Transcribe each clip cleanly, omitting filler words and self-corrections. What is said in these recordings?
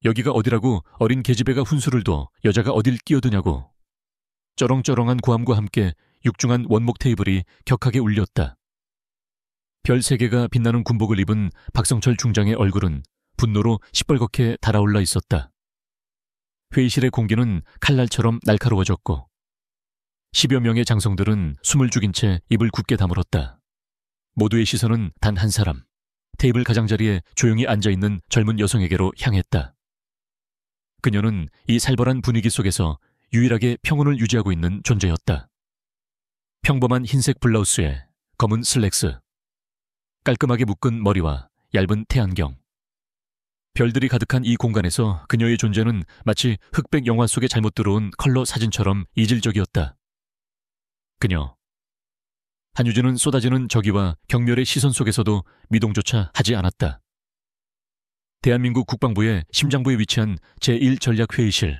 여기가 어디라고 어린 계집애가 훈수를 둬 여자가 어딜 끼어드냐고. 쩌렁쩌렁한 고함과 함께 육중한 원목 테이블이 격하게 울렸다. 별 3개가 빛나는 군복을 입은 박성철 중장의 얼굴은 분노로 시뻘겋게 달아올라 있었다. 회의실의 공기는 칼날처럼 날카로워졌고 10여 명의 장성들은 숨을 죽인 채 입을 굳게 다물었다. 모두의 시선은 단 한 사람, 테이블 가장자리에 조용히 앉아있는 젊은 여성에게로 향했다. 그녀는 이 살벌한 분위기 속에서 유일하게 평온을 유지하고 있는 존재였다. 평범한 흰색 블라우스에 검은 슬랙스, 깔끔하게 묶은 머리와 얇은 태안경. 별들이 가득한 이 공간에서 그녀의 존재는 마치 흑백 영화 속에 잘못 들어온 컬러 사진처럼 이질적이었다. 그녀. 한유진은 쏟아지는 적의와 경멸의 시선 속에서도 미동조차 하지 않았다. 대한민국 국방부의 심장부에 위치한 제1전략회의실.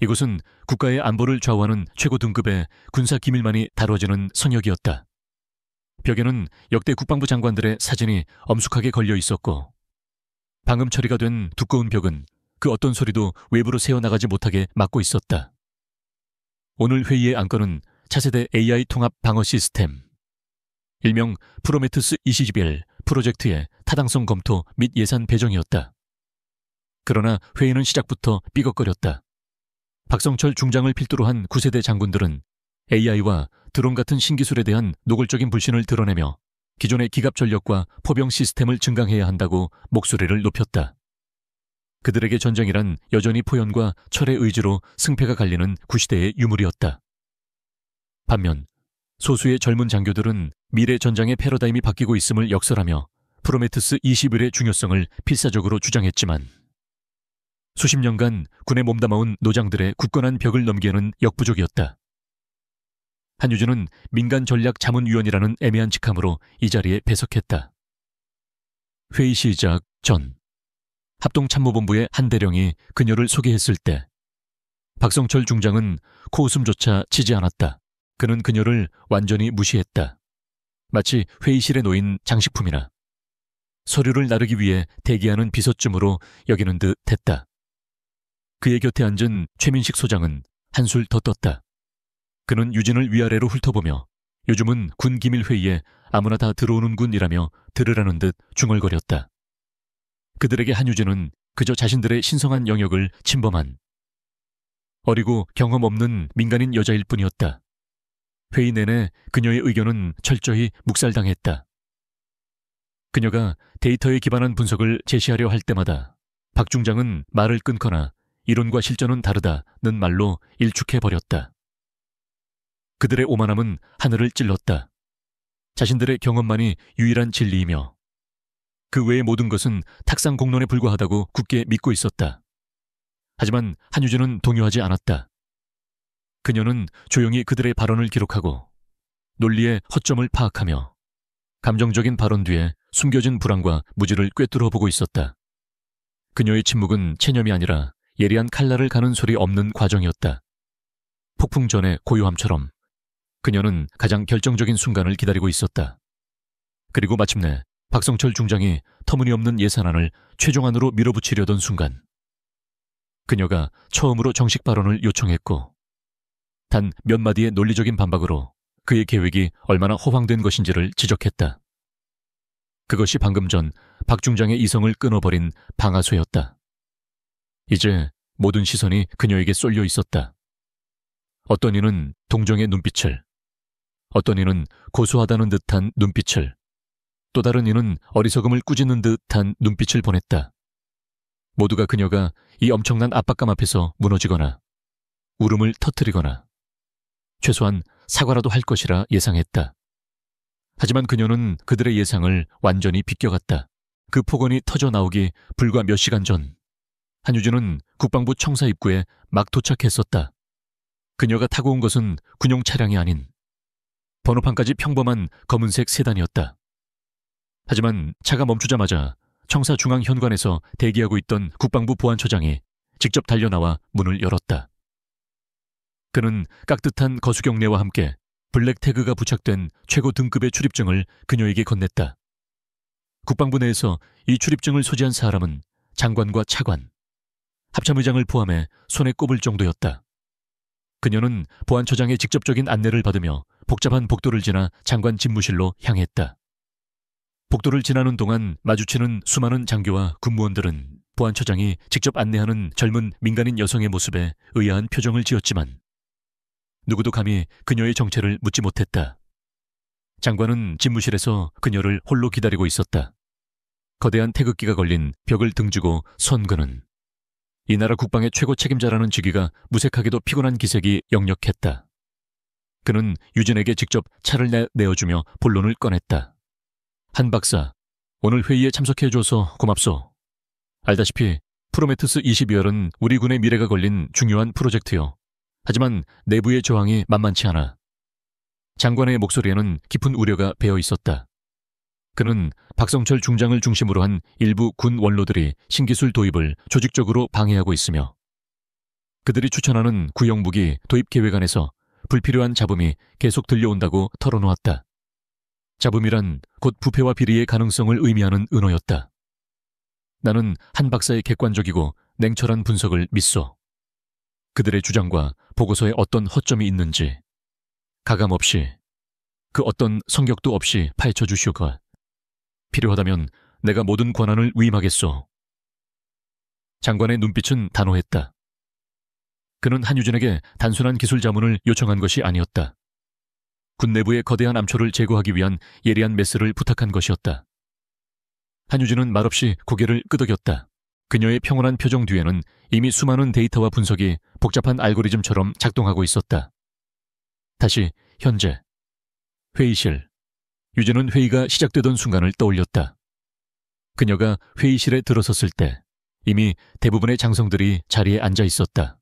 이곳은 국가의 안보를 좌우하는 최고 등급의 군사 기밀만이 다뤄지는 성역이었다. 벽에는 역대 국방부 장관들의 사진이 엄숙하게 걸려 있었고 방음 처리가 된 두꺼운 벽은 그 어떤 소리도 외부로 새어나가지 못하게 막고 있었다. 오늘 회의의 안건은 차세대 AI 통합 방어 시스템, 일명 프로메테우스 ECGBL 프로젝트의 타당성 검토 및 예산 배정이었다. 그러나 회의는 시작부터 삐걱거렸다. 박성철 중장을 필두로 한 9세대 장군들은 AI와 드론 같은 신기술에 대한 노골적인 불신을 드러내며 기존의 기갑 전력과 포병 시스템을 증강해야 한다고 목소리를 높였다. 그들에게 전쟁이란 여전히 포연과 철의 의지로 승패가 갈리는 구시대의 유물이었다. 반면 소수의 젊은 장교들은 미래 전장의 패러다임이 바뀌고 있음을 역설하며 프로메테우스 21의 중요성을 필사적으로 주장했지만 수십 년간 군에 몸담아온 노장들의 굳건한 벽을 넘기에는 역부족이었다. 한유진은 민간전략자문위원이라는 애매한 직함으로 이 자리에 배석했다. 회의 시작 전 합동참모본부의 한 대령이 그녀를 소개했을 때 박성철 중장은 코웃음조차 치지 않았다. 그는 그녀를 완전히 무시했다. 마치 회의실에 놓인 장식품이나 서류를 나르기 위해 대기하는 비서쯤으로 여기는 듯 했다. 그의 곁에 앉은 최민식 소장은 한술 더 떴다. 그는 유진을 위아래로 훑어보며 요즘은 군 기밀회의에 아무나 다 들어오는 군이라며 들으라는 듯 중얼거렸다. 그들에게 한유진은 그저 자신들의 신성한 영역을 침범한 어리고 경험 없는 민간인 여자일 뿐이었다. 회의 내내 그녀의 의견은 철저히 묵살당했다. 그녀가 데이터에 기반한 분석을 제시하려 할 때마다 박 중장은 말을 끊거나 이론과 실전은 다르다는 말로 일축해버렸다. 그들의 오만함은 하늘을 찔렀다. 자신들의 경험만이 유일한 진리이며 그 외의 모든 것은 탁상 공론에 불과하다고 굳게 믿고 있었다. 하지만 한유진은 동요하지 않았다. 그녀는 조용히 그들의 발언을 기록하고 논리의 허점을 파악하며 감정적인 발언 뒤에 숨겨진 불안과 무지를 꿰뚫어 보고 있었다. 그녀의 침묵은 체념이 아니라 예리한 칼날을 가는 소리 없는 과정이었다. 폭풍 전의 고요함처럼 그녀는 가장 결정적인 순간을 기다리고 있었다. 그리고 마침내 박성철 중장이 터무니없는 예산안을 최종안으로 밀어붙이려던 순간 그녀가 처음으로 정식 발언을 요청했고 단 몇 마디의 논리적인 반박으로 그의 계획이 얼마나 허황된 것인지를 지적했다. 그것이 방금 전 박 중장의 이성을 끊어버린 방아쇠였다. 이제 모든 시선이 그녀에게 쏠려 있었다. 어떤 이는 동정의 눈빛을, 어떤 이는 고소하다는 듯한 눈빛을, 또 다른 이는 어리석음을 꾸짖는 듯한 눈빛을 보냈다. 모두가 그녀가 이 엄청난 압박감 앞에서 무너지거나 울음을 터뜨리거나 최소한 사과라도 할 것이라 예상했다. 하지만 그녀는 그들의 예상을 완전히 비껴갔다. 그 폭언이 터져 나오기 불과 몇 시간 전 한유진은 국방부 청사 입구에 막 도착했었다. 그녀가 타고 온 것은 군용 차량이 아닌 번호판까지 평범한 검은색 세단이었다. 하지만 차가 멈추자마자 청사 중앙 현관에서 대기하고 있던 국방부 보안처장이 직접 달려나와 문을 열었다. 그는 깍듯한 거수경례와 함께 블랙 태그가 부착된 최고 등급의 출입증을 그녀에게 건넸다. 국방부 내에서 이 출입증을 소지한 사람은 장관과 차관, 합참의장을 포함해 손에 꼽을 정도였다. 그녀는 보안처장의 직접적인 안내를 받으며 복잡한 복도를 지나 장관 집무실로 향했다. 복도를 지나는 동안 마주치는 수많은 장교와 군무원들은 보안처장이 직접 안내하는 젊은 민간인 여성의 모습에 의아한 표정을 지었지만 누구도 감히 그녀의 정체를 묻지 못했다. 장관은 집무실에서 그녀를 홀로 기다리고 있었다. 거대한 태극기가 걸린 벽을 등지고 선 그는 이 나라 국방의 최고 책임자라는 직위가 무색하게도 피곤한 기색이 역력했다. 그는 유진에게 직접 차를 내어주며 본론을 꺼냈다. 한 박사, 오늘 회의에 참석해줘서 고맙소. 알다시피 프로메테우스 22열은 우리 군의 미래가 걸린 중요한 프로젝트요. 하지만 내부의 저항이 만만치 않아. 장관의 목소리에는 깊은 우려가 배어 있었다. 그는 박성철 중장을 중심으로 한 일부 군 원로들이 신기술 도입을 조직적으로 방해하고 있으며 그들이 추천하는 구형무기 도입 계획안에서 불필요한 잡음이 계속 들려온다고 털어놓았다. 잡음이란 곧 부패와 비리의 가능성을 의미하는 은어였다. 나는 한 박사의 객관적이고 냉철한 분석을 믿소. 그들의 주장과 보고서에 어떤 허점이 있는지 가감없이 그 어떤 성격도 없이 파헤쳐 주시오가 필요하다면 내가 모든 권한을 위임하겠소. 장관의 눈빛은 단호했다. 그는 한유진에게 단순한 기술 자문을 요청한 것이 아니었다. 군 내부의 거대한 암초를 제거하기 위한 예리한 메스를 부탁한 것이었다. 한유진은 말없이 고개를 끄덕였다. 그녀의 평온한 표정 뒤에는 이미 수많은 데이터와 분석이 복잡한 알고리즘처럼 작동하고 있었다. 다시 현재 회의실. 유진은 회의가 시작되던 순간을 떠올렸다. 그녀가 회의실에 들어섰을 때 이미 대부분의 장성들이 자리에 앉아 있었다.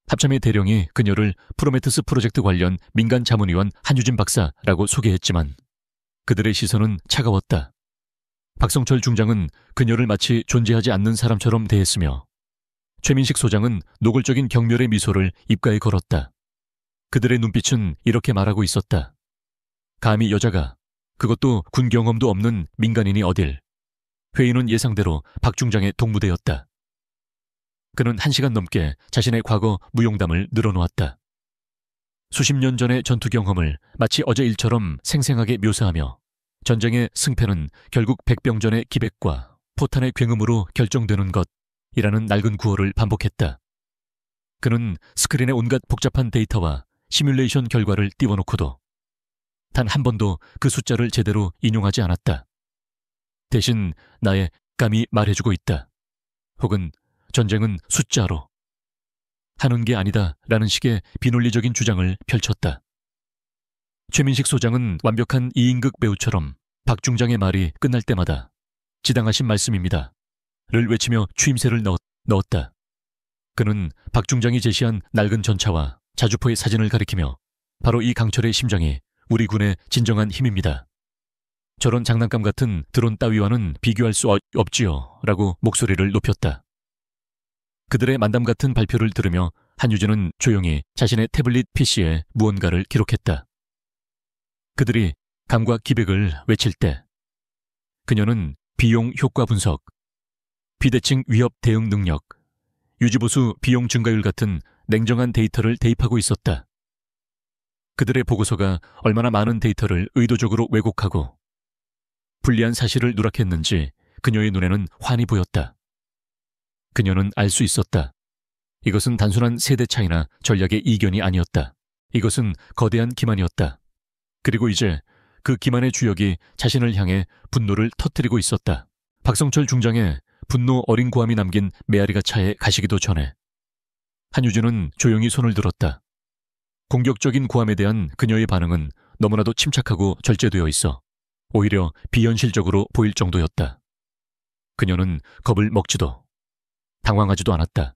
합참의 대령이 그녀를 프로메테우스 프로젝트 관련 민간 자문위원 한유진 박사라고 소개했지만 그들의 시선은 차가웠다. 박성철 중장은 그녀를 마치 존재하지 않는 사람처럼 대했으며 최민식 소장은 노골적인 경멸의 미소를 입가에 걸었다. 그들의 눈빛은 이렇게 말하고 있었다. 감히 여자가, 그것도 군 경험도 없는 민간인이 어딜. 회의는 예상대로 박 중장의 동무대였다. 그는 1시간 넘게 자신의 과거 무용담을 늘어놓았다. 수십 년 전의 전투 경험을 마치 어제 일처럼 생생하게 묘사하며 전쟁의 승패는 결국 백병전의 기백과 포탄의 굉음으로 결정되는 것이라는 낡은 구호를 반복했다. 그는 스크린의 온갖 복잡한 데이터와 시뮬레이션 결과를 띄워놓고도 단 한 번도 그 숫자를 제대로 인용하지 않았다. 대신 나의 감이 말해주고 있다. 혹은 전쟁은 숫자로 하는 게 아니다 라는 식의 비논리적인 주장을 펼쳤다. 최민식 소장은 완벽한 이인극 배우처럼 박 중장의 말이 끝날 때마다 지당하신 말씀입니다 를 외치며 추임새를 넣었다. 그는 박 중장이 제시한 낡은 전차와 자주포의 사진을 가리키며 바로 이 강철의 심장이 우리 군의 진정한 힘입니다. 저런 장난감 같은 드론 따위와는 비교할 수 없지요 라고 목소리를 높였다. 그들의 만담 같은 발표를 들으며 한유진은 조용히 자신의 태블릿 PC에 무언가를 기록했다. 그들이 감과 기백을 외칠 때 그녀는 비용 효과 분석, 비대칭 위협 대응 능력, 유지보수 비용 증가율 같은 냉정한 데이터를 대입하고 있었다. 그들의 보고서가 얼마나 많은 데이터를 의도적으로 왜곡하고 불리한 사실을 누락했는지 그녀의 눈에는 환히 보였다. 그녀는 알 수 있었다. 이것은 단순한 세대 차이나 전략의 이견이 아니었다. 이것은 거대한 기만이었다. 그리고 이제 그 기만의 주역이 자신을 향해 분노를 터뜨리고 있었다. 박성철 중장의 분노 어린 고함이 남긴 메아리가 차에 가시기도 전에 한유진은 조용히 손을 들었다. 공격적인 고함에 대한 그녀의 반응은 너무나도 침착하고 절제되어 있어 오히려 비현실적으로 보일 정도였다. 그녀는 겁을 먹지도 당황하지도 않았다.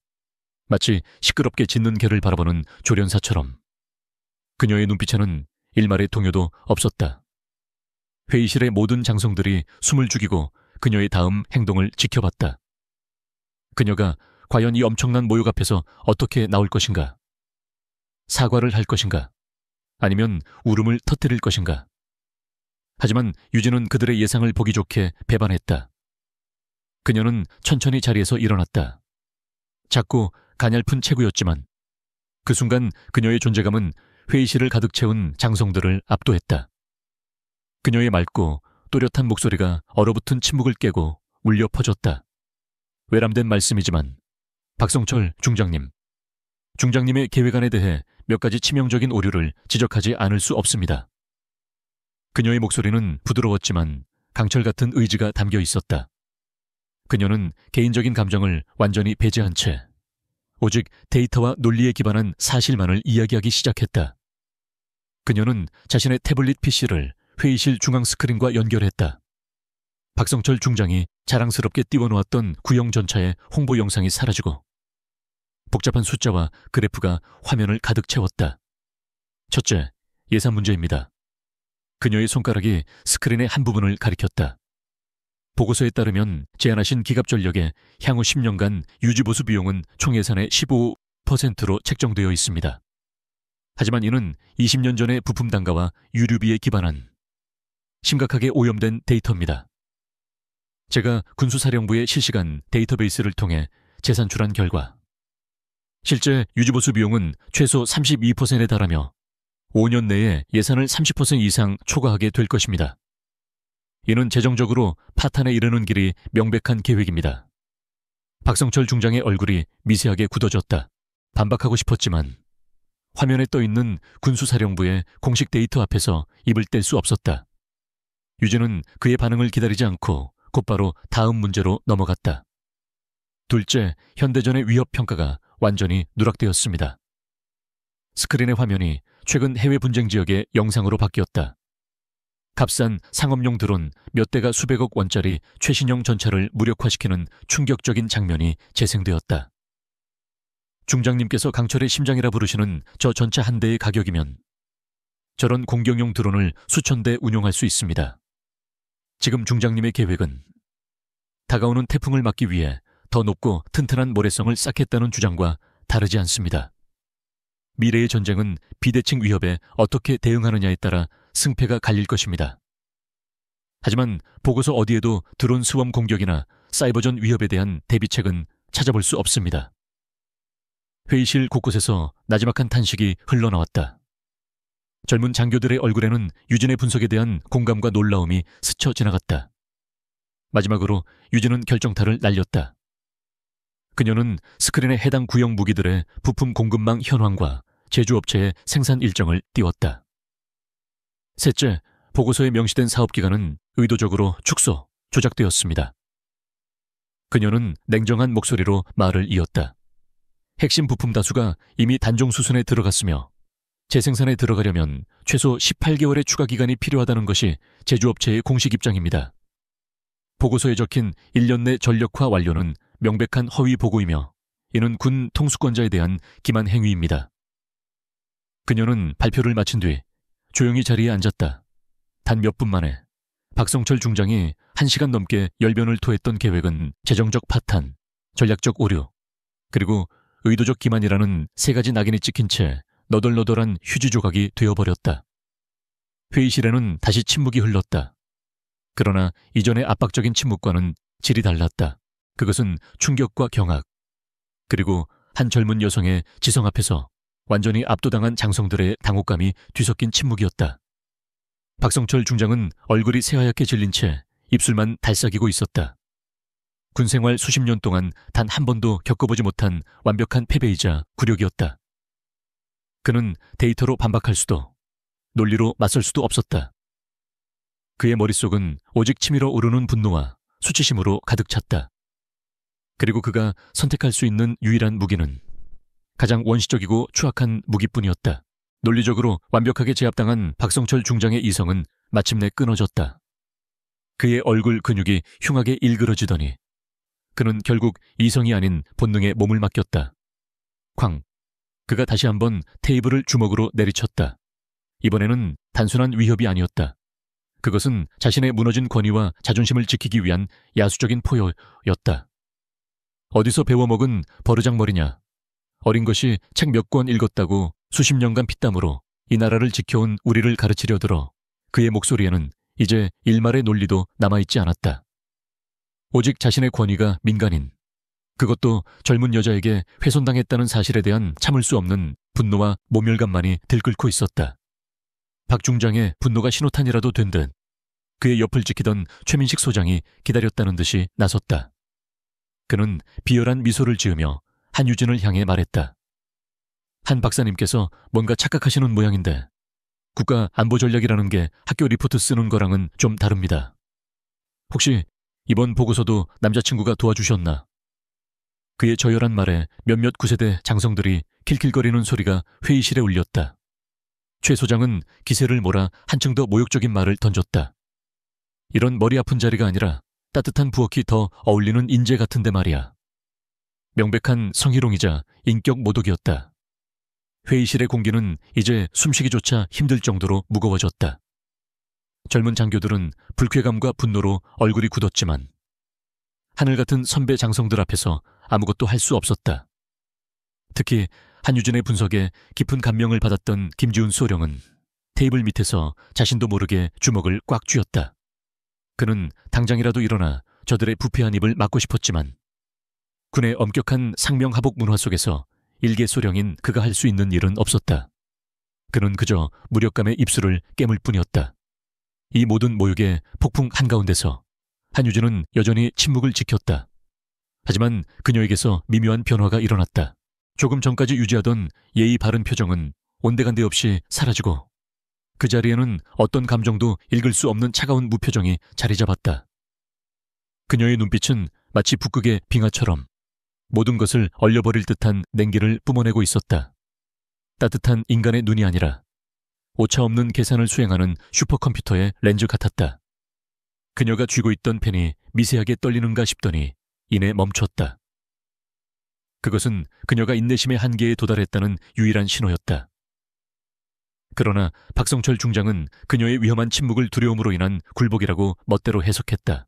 마치 시끄럽게 짖는 개를 바라보는 조련사처럼. 그녀의 눈빛에는 일말의 동요도 없었다. 회의실의 모든 장성들이 숨을 죽이고 그녀의 다음 행동을 지켜봤다. 그녀가 과연 이 엄청난 모욕 앞에서 어떻게 나올 것인가? 사과를 할 것인가? 아니면 울음을 터뜨릴 것인가? 하지만 유진은 그들의 예상을 보기 좋게 배반했다. 그녀는 천천히 자리에서 일어났다. 작고 가냘픈 체구였지만 그 순간 그녀의 존재감은 회의실을 가득 채운 장성들을 압도했다. 그녀의 맑고 또렷한 목소리가 얼어붙은 침묵을 깨고 울려 퍼졌다. 외람된 말씀이지만 박성철 중장님, 중장님의 계획안에 대해 몇 가지 치명적인 오류를 지적하지 않을 수 없습니다. 그녀의 목소리는 부드러웠지만 강철 같은 의지가 담겨 있었다. 그녀는 개인적인 감정을 완전히 배제한 채 오직 데이터와 논리에 기반한 사실만을 이야기하기 시작했다. 그녀는 자신의 태블릿 PC를 회의실 중앙 스크린과 연결했다. 박성철 중장이 자랑스럽게 띄워놓았던 구형 전차의 홍보 영상이 사라지고 복잡한 숫자와 그래프가 화면을 가득 채웠다. 첫째, 예산 문제입니다. 그녀의 손가락이 스크린의 한 부분을 가리켰다. 보고서에 따르면 제안하신 기갑전력의 향후 10년간 유지보수 비용은 총 예산의 15%로 책정되어 있습니다. 하지만 이는 20년 전의 부품 단가와 유류비에 기반한 심각하게 오염된 데이터입니다. 제가 군수사령부의 실시간 데이터베이스를 통해 재산출한 결과 실제 유지보수 비용은 최소 32%에 달하며 5년 내에 예산을 30% 이상 초과하게 될 것입니다. 이는 재정적으로 파탄에 이르는 길이 명백한 계획입니다. 박성철 중장의 얼굴이 미세하게 굳어졌다. 반박하고 싶었지만 화면에 떠있는 군수사령부의 공식 데이터 앞에서 입을 뗄 수 없었다. 유진은 그의 반응을 기다리지 않고 곧바로 다음 문제로 넘어갔다. 둘째, 현대전의 위협평가가 완전히 누락되었습니다. 스크린의 화면이 최근 해외 분쟁 지역의 영상으로 바뀌었다. 값싼 상업용 드론 몇 대가 수백억 원짜리 최신형 전차를 무력화시키는 충격적인 장면이 재생되었다. 중장님께서 강철의 심장이라 부르시는 저 전차 한 대의 가격이면 저런 공격용 드론을 수천 대 운용할 수 있습니다. 지금 중장님의 계획은 다가오는 태풍을 막기 위해 더 높고 튼튼한 모래성을 쌓겠다는 주장과 다르지 않습니다. 미래의 전쟁은 비대칭 위협에 어떻게 대응하느냐에 따라 승패가 갈릴 것입니다. 하지만 보고서 어디에도 드론 수범 공격이나 사이버전 위협에 대한 대비책은 찾아볼 수 없습니다. 회의실 곳곳에서 나지막한 탄식이 흘러나왔다. 젊은 장교들의 얼굴에는 유진의 분석에 대한 공감과 놀라움이 스쳐 지나갔다. 마지막으로 유진은 결정타를 날렸다. 그녀는 스크린에 해당 구형 무기들의 부품 공급망 현황과 제조업체의 생산 일정을 띄웠다. 셋째, 보고서에 명시된 사업기간은 의도적으로 축소, 조작되었습니다. 그녀는 냉정한 목소리로 말을 이었다. 핵심 부품 다수가 이미 단종 수순에 들어갔으며 재생산에 들어가려면 최소 18개월의 추가 기간이 필요하다는 것이 제조업체의 공식 입장입니다. 보고서에 적힌 1년 내 전력화 완료는 명백한 허위 보고이며 이는 군 통수권자에 대한 기만 행위입니다. 그녀는 발표를 마친 뒤 조용히 자리에 앉았다. 단 몇 분 만에 박성철 중장이 1시간 넘게 열변을 토했던 계획은 재정적 파탄, 전략적 오류, 그리고 의도적 기만이라는 세 가지 낙인이 찍힌 채 너덜너덜한 휴지 조각이 되어버렸다. 회의실에는 다시 침묵이 흘렀다. 그러나 이전의 압박적인 침묵과는 질이 달랐다. 그것은 충격과 경악, 그리고 한 젊은 여성의 지성 앞에서 완전히 압도당한 장성들의 당혹감이 뒤섞인 침묵이었다. 박성철 중장은 얼굴이 새하얗게 질린 채 입술만 달싹이고 있었다. 군생활 수십 년 동안 단 한 번도 겪어보지 못한 완벽한 패배이자 굴욕이었다. 그는 데이터로 반박할 수도, 논리로 맞설 수도 없었다. 그의 머릿속은 오직 치밀어 오르는 분노와 수치심으로 가득 찼다. 그리고 그가 선택할 수 있는 유일한 무기는 가장 원시적이고 추악한 무기뿐이었다. 논리적으로 완벽하게 제압당한 박성철 중장의 이성은 마침내 끊어졌다. 그의 얼굴 근육이 흉하게 일그러지더니 그는 결국 이성이 아닌 본능에 몸을 맡겼다. 쾅! 그가 다시 한번 테이블을 주먹으로 내리쳤다. 이번에는 단순한 위협이 아니었다. 그것은 자신의 무너진 권위와 자존심을 지키기 위한 야수적인 포효였다. 어디서 배워먹은 버르장머리냐. 어린 것이 책 몇 권 읽었다고 수십 년간 피땀으로 이 나라를 지켜온 우리를 가르치려 들어 그의 목소리에는 이제 일말의 논리도 남아있지 않았다. 오직 자신의 권위가 민간인, 그것도 젊은 여자에게 훼손당했다는 사실에 대한 참을 수 없는 분노와 모멸감만이 들끓고 있었다. 박 중장의 분노가 신호탄이라도 된 듯 그의 옆을 지키던 최민식 소장이 기다렸다는 듯이 나섰다. 그는 비열한 미소를 지으며 한유진을 향해 말했다. 한 박사님께서 뭔가 착각하시는 모양인데 국가 안보 전략이라는 게 학교 리포트 쓰는 거랑은 좀 다릅니다. 혹시 이번 보고서도 남자친구가 도와주셨나? 그의 저열한 말에 몇몇 9세대 장성들이 킬킬거리는 소리가 회의실에 울렸다. 최 소장은 기세를 몰아 한층 더 모욕적인 말을 던졌다. 이런 머리 아픈 자리가 아니라 따뜻한 부엌이 더 어울리는 인재 같은데 말이야. 명백한 성희롱이자 인격 모독이었다. 회의실의 공기는 이제 숨쉬기조차 힘들 정도로 무거워졌다. 젊은 장교들은 불쾌감과 분노로 얼굴이 굳었지만 하늘 같은 선배 장성들 앞에서 아무것도 할 수 없었다. 특히 한유진의 분석에 깊은 감명을 받았던 김지훈 소령은 테이블 밑에서 자신도 모르게 주먹을 꽉 쥐었다. 그는 당장이라도 일어나 저들의 부패한 입을 막고 싶었지만 군의 엄격한 상명하복 문화 속에서 일개 소령인 그가 할 수 있는 일은 없었다. 그는 그저 무력감의 입술을 깨물 뿐이었다. 이 모든 모욕의 폭풍 한가운데서 한유진은 여전히 침묵을 지켰다. 하지만 그녀에게서 미묘한 변화가 일어났다. 조금 전까지 유지하던 예의 바른 표정은 온데간데 없이 사라지고 그 자리에는 어떤 감정도 읽을 수 없는 차가운 무표정이 자리 잡았다. 그녀의 눈빛은 마치 북극의 빙하처럼 모든 것을 얼려버릴 듯한 냉기를 뿜어내고 있었다. 따뜻한 인간의 눈이 아니라 오차없는 계산을 수행하는 슈퍼컴퓨터의 렌즈 같았다. 그녀가 쥐고 있던 펜이 미세하게 떨리는가 싶더니 이내 멈췄다. 그것은 그녀가 인내심의 한계에 도달했다는 유일한 신호였다. 그러나 박성철 중장은 그녀의 위험한 침묵을 두려움으로 인한 굴복이라고 멋대로 해석했다.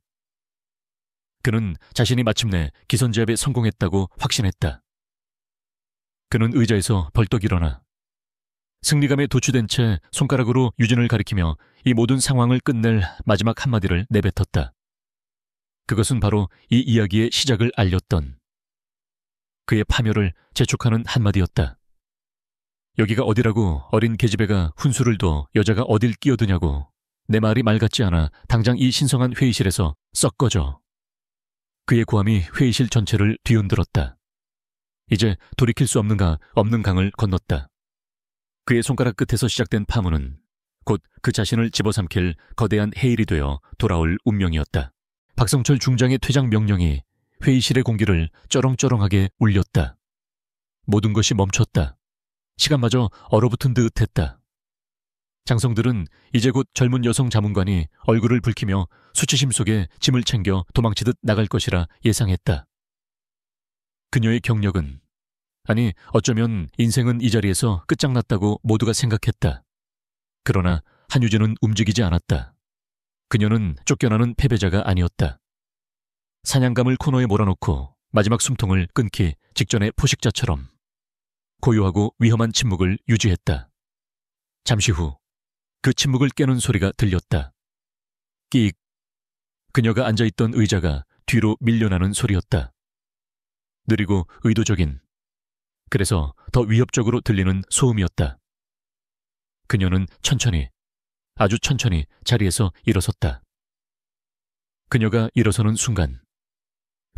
그는 자신이 마침내 기선제압에 성공했다고 확신했다. 그는 의자에서 벌떡 일어나 승리감에 도취된 채 손가락으로 유진을 가리키며 이 모든 상황을 끝낼 마지막 한마디를 내뱉었다. 그것은 바로 이 이야기의 시작을 알렸던 그의 파멸을 재촉하는 한마디였다. 여기가 어디라고 어린 계집애가 훈수를 둬 여자가 어딜 끼어드냐고. 내 말이 말 같지 않아 당장 이 신성한 회의실에서 썩 꺼져. 그의 고함이 회의실 전체를 뒤흔들었다. 이제 돌이킬 수 없는 강을 건넜다. 그의 손가락 끝에서 시작된 파문은 곧 그 자신을 집어삼킬 거대한 해일이 되어 돌아올 운명이었다. 박성철 중장의 퇴장 명령이 회의실의 공기를 쩌렁쩌렁하게 울렸다. 모든 것이 멈췄다. 시간마저 얼어붙은 듯 했다. 장성들은 이제 곧 젊은 여성 자문관이 얼굴을 붉히며 수치심 속에 짐을 챙겨 도망치듯 나갈 것이라 예상했다. 그녀의 경력은, 아니 어쩌면 인생은 이 자리에서 끝장났다고 모두가 생각했다. 그러나 한유진은 움직이지 않았다. 그녀는 쫓겨나는 패배자가 아니었다. 사냥감을 코너에 몰아놓고 마지막 숨통을 끊기 직전의 포식자처럼 고요하고 위험한 침묵을 유지했다. 잠시 후 그 침묵을 깨는 소리가 들렸다. 끽. 그녀가 앉아있던 의자가 뒤로 밀려나는 소리였다. 느리고 의도적인, 그래서 더 위협적으로 들리는 소음이었다. 그녀는 천천히, 아주 천천히 자리에서 일어섰다. 그녀가 일어서는 순간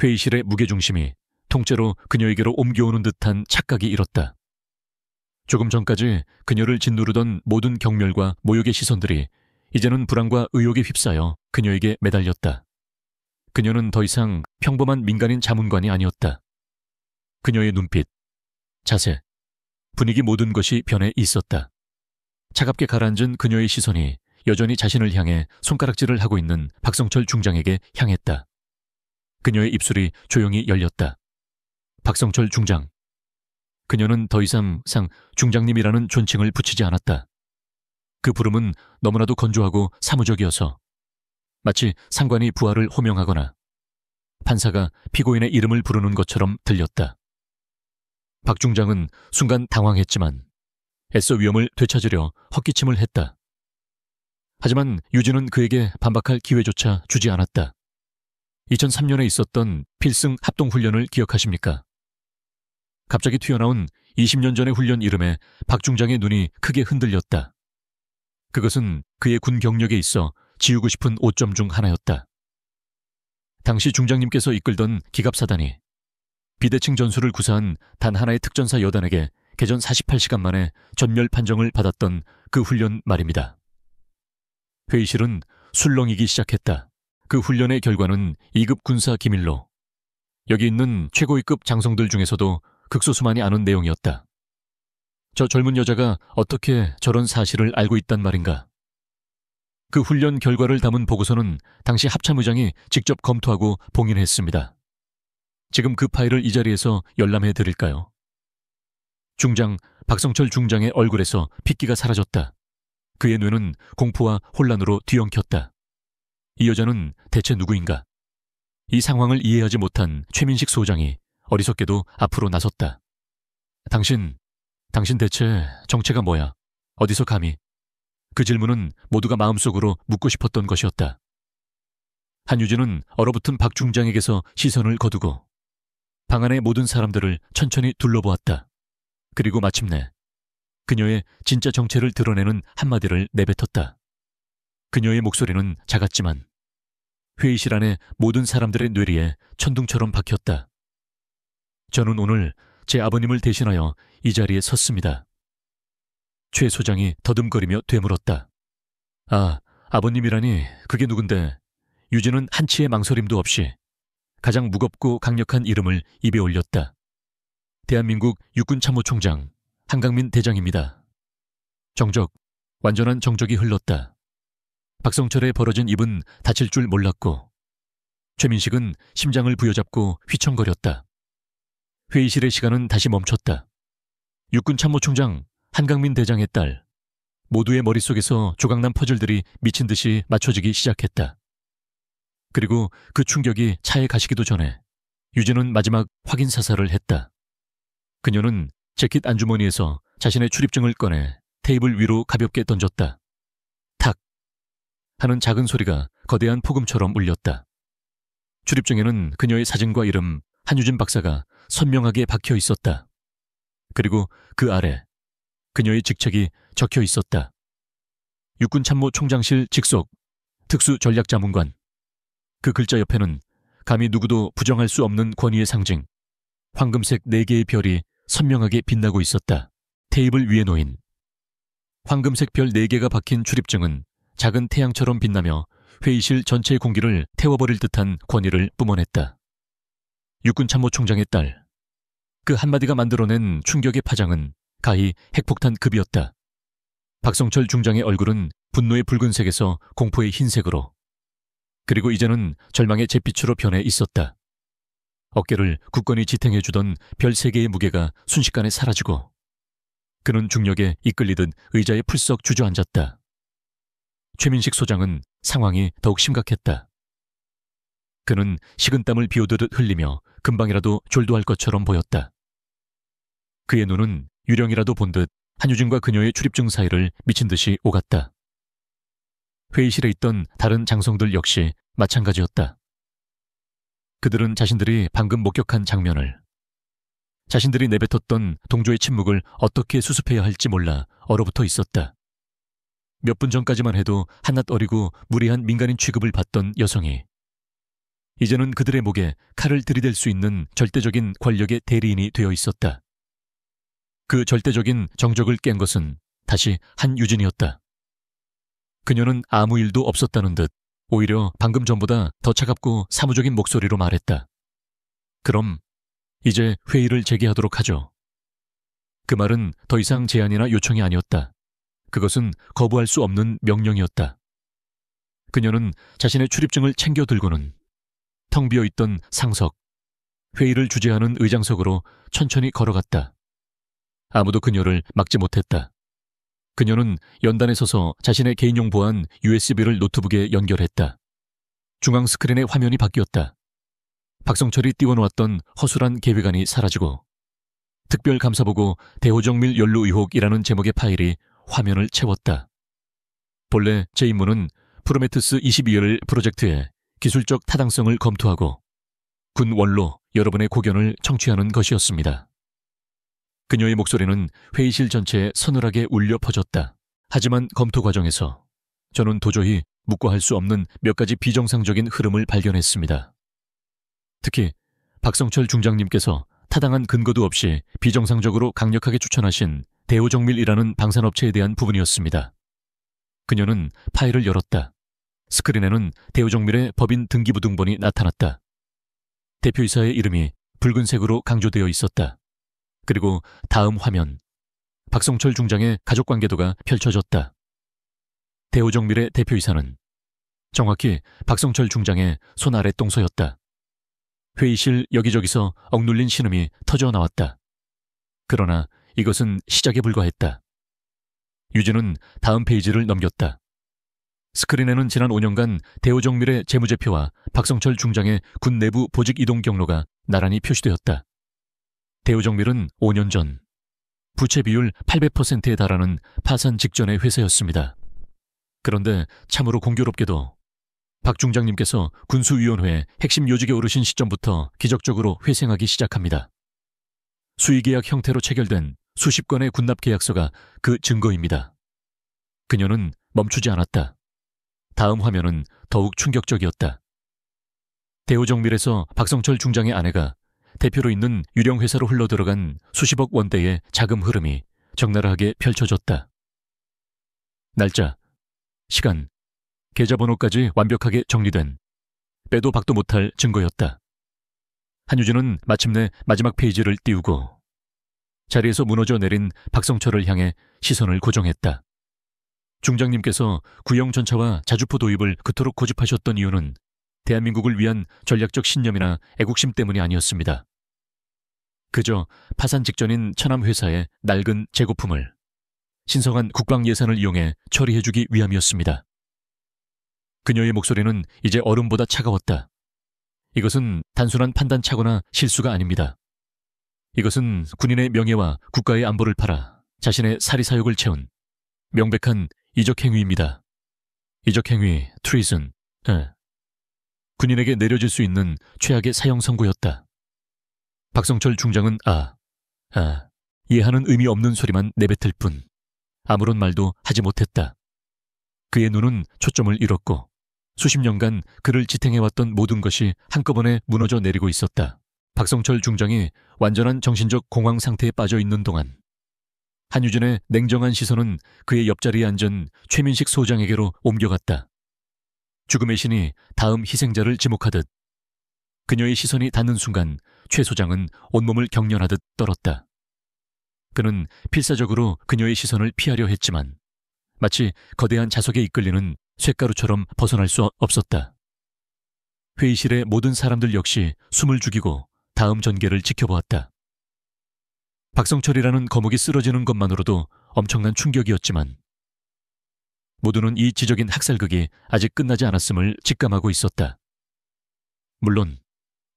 회의실의 무게중심이 통째로 그녀에게로 옮겨오는 듯한 착각이 일었다. 조금 전까지 그녀를 짓누르던 모든 경멸과 모욕의 시선들이 이제는 불안과 의욕에 휩싸여 그녀에게 매달렸다. 그녀는 더 이상 평범한 민간인 자문관이 아니었다. 그녀의 눈빛, 자세, 분위기 모든 것이 변해 있었다. 차갑게 가라앉은 그녀의 시선이 여전히 자신을 향해 손가락질을 하고 있는 박성철 중장에게 향했다. 그녀의 입술이 조용히 열렸다. 박성철 중장. 그녀는 더 이상 중장님이라는 존칭을 붙이지 않았다. 그 부름은 너무나도 건조하고 사무적이어서 마치 상관이 부하를 호명하거나 판사가 피고인의 이름을 부르는 것처럼 들렸다. 박 중장은 순간 당황했지만 애써 위험을 되찾으려 헛기침을 했다. 하지만 유진은 그에게 반박할 기회조차 주지 않았다. 2003년에 있었던 필승 합동훈련을 기억하십니까? 갑자기 튀어나온 20년 전의 훈련 이름에 박 중장의 눈이 크게 흔들렸다. 그것은 그의 군 경력에 있어 지우고 싶은 오점 중 하나였다. 당시 중장님께서 이끌던 기갑사단이 비대칭 전술을 구사한 단 하나의 특전사 여단에게 개전 48시간 만에 전멸 판정을 받았던 그 훈련 말입니다. 회의실은 술렁이기 시작했다. 그 훈련의 결과는 2급 군사 기밀로 여기 있는 최고위급 장성들 중에서도 극소수만이 아는 내용이었다. 저 젊은 여자가 어떻게 저런 사실을 알고 있단 말인가. 그 훈련 결과를 담은 보고서는 당시 합참의장이 직접 검토하고 봉인했습니다. 지금 그 파일을 이 자리에서 열람해 드릴까요? 중장 박성철 중장의 얼굴에서 핏기가 사라졌다. 그의 뇌는 공포와 혼란으로 뒤엉켰다. 이 여자는 대체 누구인가? 이 상황을 이해하지 못한 최민식 소장이 어리석게도 앞으로 나섰다. 당신 대체 정체가 뭐야? 어디서 감히? 그 질문은 모두가 마음속으로 묻고 싶었던 것이었다. 한유진은 얼어붙은 박 중장에게서 시선을 거두고 방 안의 모든 사람들을 천천히 둘러보았다. 그리고 마침내 그녀의 진짜 정체를 드러내는 한마디를 내뱉었다. 그녀의 목소리는 작았지만 회의실 안의 모든 사람들의 뇌리에 천둥처럼 박혔다. 저는 오늘 제 아버님을 대신하여 이 자리에 섰습니다. 최 소장이 더듬거리며 되물었다. 아, 아버님이라니 그게 누군데? 유진은 한치의 망설임도 없이 가장 무겁고 강력한 이름을 입에 올렸다. 대한민국 육군참모총장 한강민 대장입니다. 정적, 완전한 정적이 흘렀다. 박성철의 벌어진 입은 다칠 줄 몰랐고 최민식은 심장을 부여잡고 휘청거렸다. 회의실의 시간은 다시 멈췄다. 육군참모총장 한강민 대장의 딸, 모두의 머릿속에서 조각난 퍼즐들이 미친 듯이 맞춰지기 시작했다. 그리고 그 충격이 차에 가시기도 전에 유진은 마지막 확인 사살을 했다. 그녀는 재킷 안주머니에서 자신의 출입증을 꺼내 테이블 위로 가볍게 던졌다. 탁! 하는 작은 소리가 거대한 폭음처럼 울렸다. 출입증에는 그녀의 사진과 이름 한유진 박사가 선명하게 박혀 있었다. 그리고 그 아래 그녀의 직책이 적혀 있었다. 육군참모총장실 직속 특수전략자문관. 그 글자 옆에는 감히 누구도 부정할 수 없는 권위의 상징 황금색 4개의 별이 선명하게 빛나고 있었다. 테이블 위에 놓인 황금색 별 4개가 박힌 출입증은 작은 태양처럼 빛나며 회의실 전체의 공기를 태워버릴 듯한 권위를 뿜어냈다. 육군참모총장의 딸. 그 한마디가 만들어낸 충격의 파장은 가히 핵폭탄급이었다. 박성철 중장의 얼굴은 분노의 붉은색에서 공포의 흰색으로, 그리고 이제는 절망의 잿빛으로 변해 있었다. 어깨를 굳건히 지탱해주던 별 3개의 무게가 순식간에 사라지고 그는 중력에 이끌리듯 의자에 풀썩 주저앉았다. 최민식 소장은 상황이 더욱 심각했다. 그는 식은땀을 비오듯 흘리며 금방이라도 졸도할 것처럼 보였다. 그의 눈은 유령이라도 본 듯 한유진과 그녀의 출입증 사이를 미친 듯이 오갔다. 회의실에 있던 다른 장성들 역시 마찬가지였다. 그들은 자신들이 방금 목격한 장면을, 자신들이 내뱉었던 동조의 침묵을 어떻게 수습해야 할지 몰라 얼어붙어 있었다. 몇 분 전까지만 해도 한낱 어리고 무례한 민간인 취급을 받던 여성이 이제는 그들의 목에 칼을 들이댈 수 있는 절대적인 권력의 대리인이 되어 있었다. 그 절대적인 정적을 깬 것은 다시 한유진이었다. 그녀는 아무 일도 없었다는 듯 오히려 방금 전보다 더 차갑고 사무적인 목소리로 말했다. 그럼 이제 회의를 재개하도록 하죠. 그 말은 더 이상 제안이나 요청이 아니었다. 그것은 거부할 수 없는 명령이었다. 그녀는 자신의 출입증을 챙겨 들고는 텅 비어있던 상석, 회의를 주재하는 의장석으로 천천히 걸어갔다. 아무도 그녀를 막지 못했다. 그녀는 연단에 서서 자신의 개인용 보안 USB를 노트북에 연결했다. 중앙 스크린의 화면이 바뀌었다. 박성철이 띄워놓았던 허술한 계획안이 사라지고 특별감사보고 대호정밀 연루 의혹이라는 제목의 파일이 화면을 채웠다. 본래 제 임무는 프로메테우스 22열 프로젝트에 기술적 타당성을 검토하고 군 원로 여러분의 고견을 청취하는 것이었습니다. 그녀의 목소리는 회의실 전체에 서늘하게 울려 퍼졌다. 하지만 검토 과정에서 저는 도저히 묵과할 수 없는 몇 가지 비정상적인 흐름을 발견했습니다. 특히 박성철 중장님께서 타당한 근거도 없이 비정상적으로 강력하게 추천하신 대우정밀이라는 방산업체에 대한 부분이었습니다. 그녀는 파일을 열었다. 스크린에는 대우정밀의 법인 등기부등본이 나타났다. 대표이사의 이름이 붉은색으로 강조되어 있었다. 그리고 다음 화면, 박성철 중장의 가족관계도가 펼쳐졌다. 대우정밀의 대표이사는 정확히 박성철 중장의 손 아래 동서였다. 회의실 여기저기서 억눌린 신음이 터져나왔다. 그러나 이것은 시작에 불과했다. 유진은 다음 페이지를 넘겼다. 스크린에는 지난 5년간 대우정밀의 재무제표와 박성철 중장의 군 내부 보직 이동 경로가 나란히 표시되었다. 대우정밀은 5년 전 부채 비율 800%에 달하는 파산 직전의 회사였습니다. 그런데 참으로 공교롭게도 박 중장님께서 군수위원회 핵심 요직에 오르신 시점부터 기적적으로 회생하기 시작합니다. 수의계약 형태로 체결된 수십 건의 군납 계약서가 그 증거입니다. 그녀는 멈추지 않았다. 다음 화면은 더욱 충격적이었다. 대우정밀에서 박성철 중장의 아내가 대표로 있는 유령회사로 흘러들어간 수십억 원대의 자금 흐름이 적나라하게 펼쳐졌다. 날짜, 시간, 계좌번호까지 완벽하게 정리된 빼도 박도 못할 증거였다. 한유진은 마침내 마지막 페이지를 띄우고 자리에서 무너져 내린 박성철을 향해 시선을 고정했다. 중장님께서 구형 전차와 자주포 도입을 그토록 고집하셨던 이유는 대한민국을 위한 전략적 신념이나 애국심 때문이 아니었습니다. 그저 파산 직전인 천암회사의 낡은 재고품을 신성한 국방 예산을 이용해 처리해주기 위함이었습니다. 그녀의 목소리는 이제 얼음보다 차가웠다. 이것은 단순한 판단착오나 실수가 아닙니다. 이것은 군인의 명예와 국가의 안보를 팔아 자신의 사리사욕을 채운 명백한 이적행위입니다. 이적행위, 트리즌. 군인에게 내려질 수 있는 최악의 사형 선고였다. 박성철 중장은 이해하는 의미 없는 소리만 내뱉을 뿐 아무런 말도 하지 못했다. 그의 눈은 초점을 잃었고 수십 년간 그를 지탱해왔던 모든 것이 한꺼번에 무너져 내리고 있었다. 박성철 중장이 완전한 정신적 공황 상태에 빠져 있는 동안 한유진의 냉정한 시선은 그의 옆자리에 앉은 최민식 소장에게로 옮겨갔다. 죽음의 신이 다음 희생자를 지목하듯 그녀의 시선이 닿는 순간 최 소장은 온몸을 경련하듯 떨었다. 그는 필사적으로 그녀의 시선을 피하려 했지만 마치 거대한 자석에 이끌리는 쇳가루처럼 벗어날 수 없었다. 회의실의 모든 사람들 역시 숨을 죽이고 다음 전개를 지켜보았다. 박성철이라는 거목이 쓰러지는 것만으로도 엄청난 충격이었지만 모두는 이 지적인 학살극이 아직 끝나지 않았음을 직감하고 있었다. 물론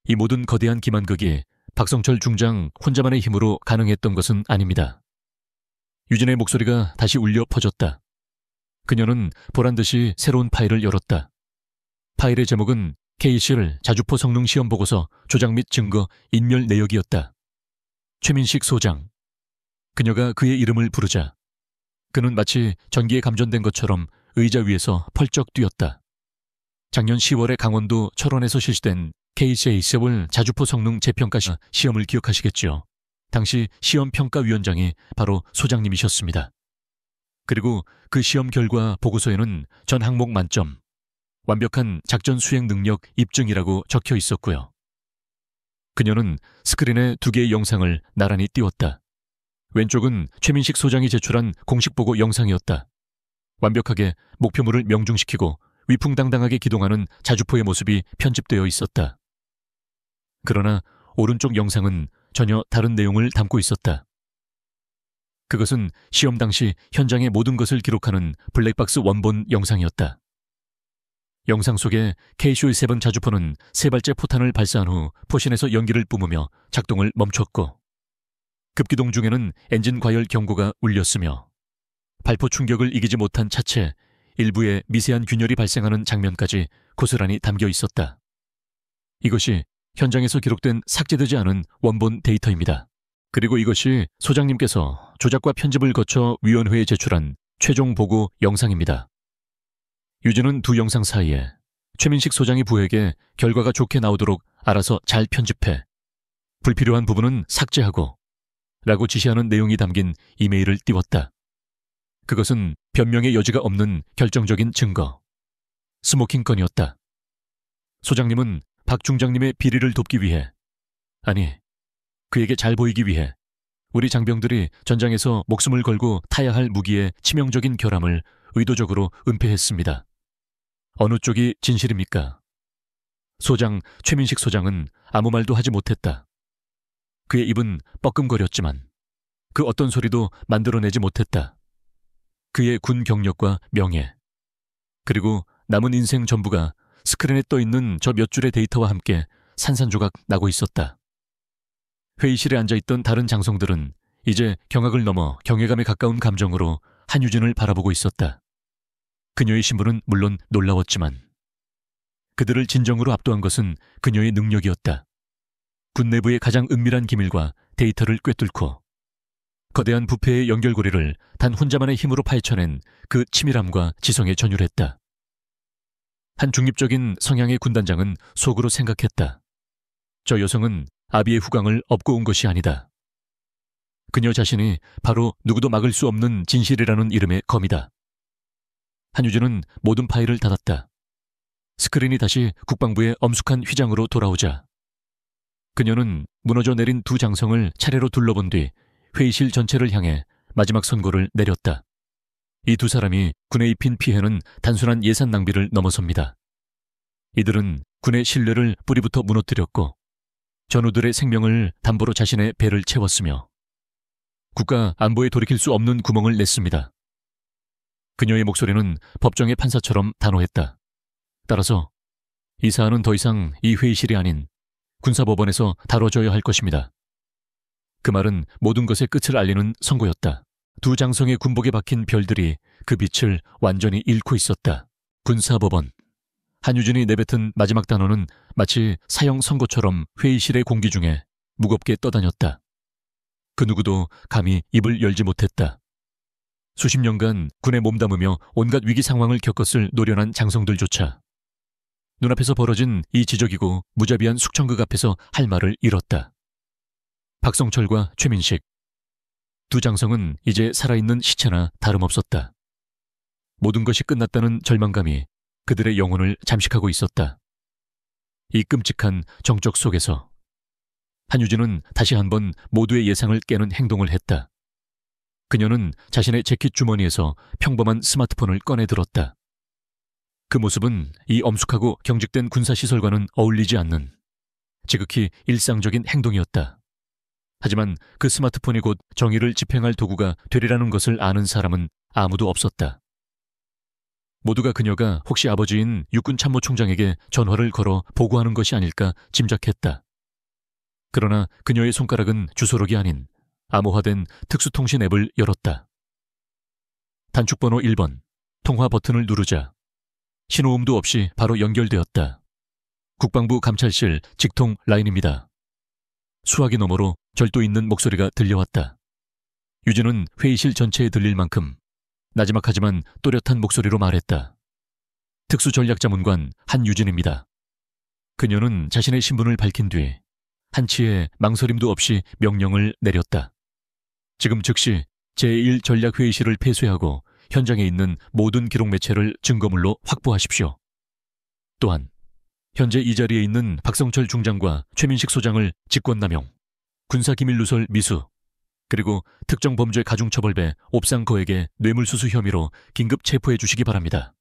이 모든 거대한 기만극이 박성철 중장 혼자만의 힘으로 가능했던 것은 아닙니다. 유진의 목소리가 다시 울려 퍼졌다. 그녀는 보란듯이 새로운 파일을 열었다. 파일의 제목은 K실 자주포 성능 시험 보고서 조작 및 증거 인멸 내역이었다. 최민식 소장. 그녀가 그의 이름을 부르자 그는 마치 전기에 감전된 것처럼 의자 위에서 펄쩍 뛰었다. 작년 10월에 강원도 철원에서 실시된 KCA 세월 자주포 성능 재평가 시험을 기억하시겠지요. 당시 시험평가위원장이 바로 소장님이셨습니다. 그리고 그 시험 결과 보고서에는 전 항목 만점, 완벽한 작전 수행 능력 입증이라고 적혀 있었고요. 그녀는 스크린에 두 개의 영상을 나란히 띄웠다. 왼쪽은 최민식 소장이 제출한 공식 보고 영상이었다. 완벽하게 목표물을 명중시키고 위풍당당하게 기동하는 자주포의 모습이 편집되어 있었다. 그러나 오른쪽 영상은 전혀 다른 내용을 담고 있었다. 그것은 시험 당시 현장의 모든 것을 기록하는 블랙박스 원본 영상이었다. 영상 속에 KC-7 자주포는 세 발째 포탄을 발사한 후 포신에서 연기를 뿜으며 작동을 멈췄고 급기동 중에는 엔진 과열 경고가 울렸으며 발포 충격을 이기지 못한 차체 일부에 미세한 균열이 발생하는 장면까지 고스란히 담겨 있었다. 이것이 현장에서 기록된 삭제되지 않은 원본 데이터입니다. 그리고 이것이 소장님께서 조작과 편집을 거쳐 위원회에 제출한 최종 보고 영상입니다. 유진은 두 영상 사이에 최민식 소장이 부에게 결과가 좋게 나오도록 알아서 잘 편집해, 불필요한 부분은 삭제하고 라고 지시하는 내용이 담긴 이메일을 띄웠다. 그것은 변명의 여지가 없는 결정적인 증거, 스모킹 건이었다. 소장님은 박 중장님의 비리를 돕기 위해, 아니, 그에게 잘 보이기 위해 우리 장병들이 전장에서 목숨을 걸고 타야 할 무기의 치명적인 결함을 의도적으로 은폐했습니다. 어느 쪽이 진실입니까? 소장 최민식 소장은 아무 말도 하지 못했다. 그의 입은 뻐끔거렸지만 그 어떤 소리도 만들어내지 못했다. 그의 군 경력과 명예, 그리고 남은 인생 전부가 스크린에 떠있는 저 몇 줄의 데이터와 함께 산산조각 나고 있었다. 회의실에 앉아있던 다른 장성들은 이제 경악을 넘어 경외감에 가까운 감정으로 한유진을 바라보고 있었다. 그녀의 신분은 물론 놀라웠지만 그들을 진정으로 압도한 것은 그녀의 능력이었다. 군 내부의 가장 은밀한 기밀과 데이터를 꿰뚫고 거대한 부패의 연결고리를 단 혼자만의 힘으로 파헤쳐낸 그 치밀함과 지성에 전율했다. 한 중립적인 성향의 군단장은 속으로 생각했다. 저 여성은 아비의 후광을 업고 온 것이 아니다. 그녀 자신이 바로 누구도 막을 수 없는 진실이라는 이름의 검이다. 한유진은 모든 파일을 닫았다. 스크린이 다시 국방부의 엄숙한 휘장으로 돌아오자 그녀는 무너져 내린 두 장성을 차례로 둘러본 뒤 회의실 전체를 향해 마지막 선고를 내렸다. 이 두 사람이 군에 입힌 피해는 단순한 예산 낭비를 넘어섭니다. 이들은 군의 신뢰를 뿌리부터 무너뜨렸고 전우들의 생명을 담보로 자신의 배를 채웠으며 국가 안보에 돌이킬 수 없는 구멍을 냈습니다. 그녀의 목소리는 법정의 판사처럼 단호했다. 따라서 이 사안은 더 이상 이 회의실이 아닌 군사법원에서 다뤄져야 할 것입니다. 그 말은 모든 것의 끝을 알리는 선고였다. 두 장성의 군복에 박힌 별들이 그 빛을 완전히 잃고 있었다. 군사법원. 한유진이 내뱉은 마지막 단어는 마치 사형 선고처럼 회의실의 공기 중에 무겁게 떠다녔다. 그 누구도 감히 입을 열지 못했다. 수십 년간 군에 몸담으며 온갖 위기 상황을 겪었을 노련한 장성들조차 눈앞에서 벌어진 이 지적이고 무자비한 숙청극 앞에서 할 말을 잃었다. 박성철과 최민식. 두 장성은 이제 살아있는 시체나 다름없었다. 모든 것이 끝났다는 절망감이 그들의 영혼을 잠식하고 있었다. 이 끔찍한 정적 속에서 한유진은 다시 한번 모두의 예상을 깨는 행동을 했다. 그녀는 자신의 재킷 주머니에서 평범한 스마트폰을 꺼내 들었다. 그 모습은 이 엄숙하고 경직된 군사시설과는 어울리지 않는 지극히 일상적인 행동이었다. 하지만 그 스마트폰이 곧 정의를 집행할 도구가 되리라는 것을 아는 사람은 아무도 없었다. 모두가 그녀가 혹시 아버지인 육군 참모총장에게 전화를 걸어 보고하는 것이 아닐까 짐작했다. 그러나 그녀의 손가락은 주소록이 아닌 암호화된 특수통신 앱을 열었다. 단축번호 1번, 통화 버튼을 누르자 신호음도 없이 바로 연결되었다. 국방부 감찰실 직통 라인입니다. 수화기 너머로 절도 있는 목소리가 들려왔다. 유진은 회의실 전체에 들릴 만큼 나지막하지만 또렷한 목소리로 말했다. 특수전략자문관 한유진입니다. 그녀는 자신의 신분을 밝힌 뒤 한치의 망설임도 없이 명령을 내렸다. 지금 즉시 제1전략회의실을 폐쇄하고 현장에 있는 모든 기록 매체를 증거물로 확보하십시오. 또한 현재 이 자리에 있는 박성철 중장과 최민식 소장을 직권남용, 군사기밀누설 미수, 그리고 특정범죄 가중처벌배 옵상거액의 뇌물수수 혐의로 긴급 체포해 주시기 바랍니다.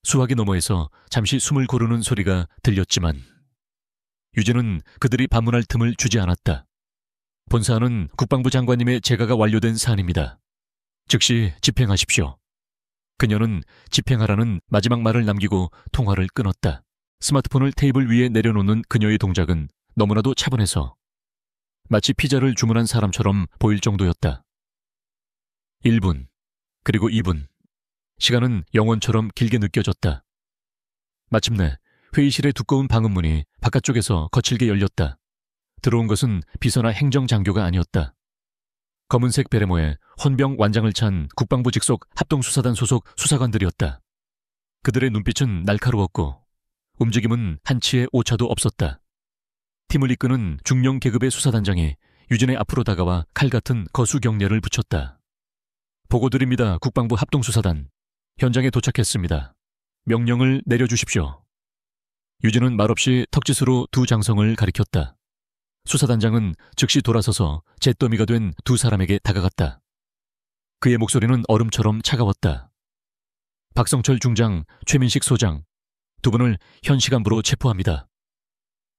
수화기 너머에서 잠시 숨을 고르는 소리가 들렸지만 유진은 그들이 반문할 틈을 주지 않았다. 본사안은 국방부 장관님의 재가가 완료된 사안입니다. 즉시 집행하십시오. 그녀는 집행하라는 마지막 말을 남기고 통화를 끊었다. 스마트폰을 테이블 위에 내려놓는 그녀의 동작은 너무나도 차분해서 마치 피자를 주문한 사람처럼 보일 정도였다. 1분, 그리고 2분, 시간은 영원처럼 길게 느껴졌다. 마침내 회의실의 두꺼운 방음문이 바깥쪽에서 거칠게 열렸다. 들어온 것은 비서나 행정장교가 아니었다. 검은색 베레모에 헌병 완장을 찬 국방부 직속 합동수사단 소속 수사관들이었다. 그들의 눈빛은 날카로웠고 움직임은 한치의 오차도 없었다. 팀을 이끄는 중령 계급의 수사단장이 유진의 앞으로 다가와 칼 같은 거수 경례를 붙였다. 보고드립니다. 국방부 합동수사단. 현장에 도착했습니다. 명령을 내려주십시오. 유진은 말없이 턱짓으로 두 장성을 가리켰다. 수사단장은 즉시 돌아서서 잿더미가 된 두 사람에게 다가갔다. 그의 목소리는 얼음처럼 차가웠다. 박성철 중장, 최민식 소장, 두 분을 현 시간부로 체포합니다.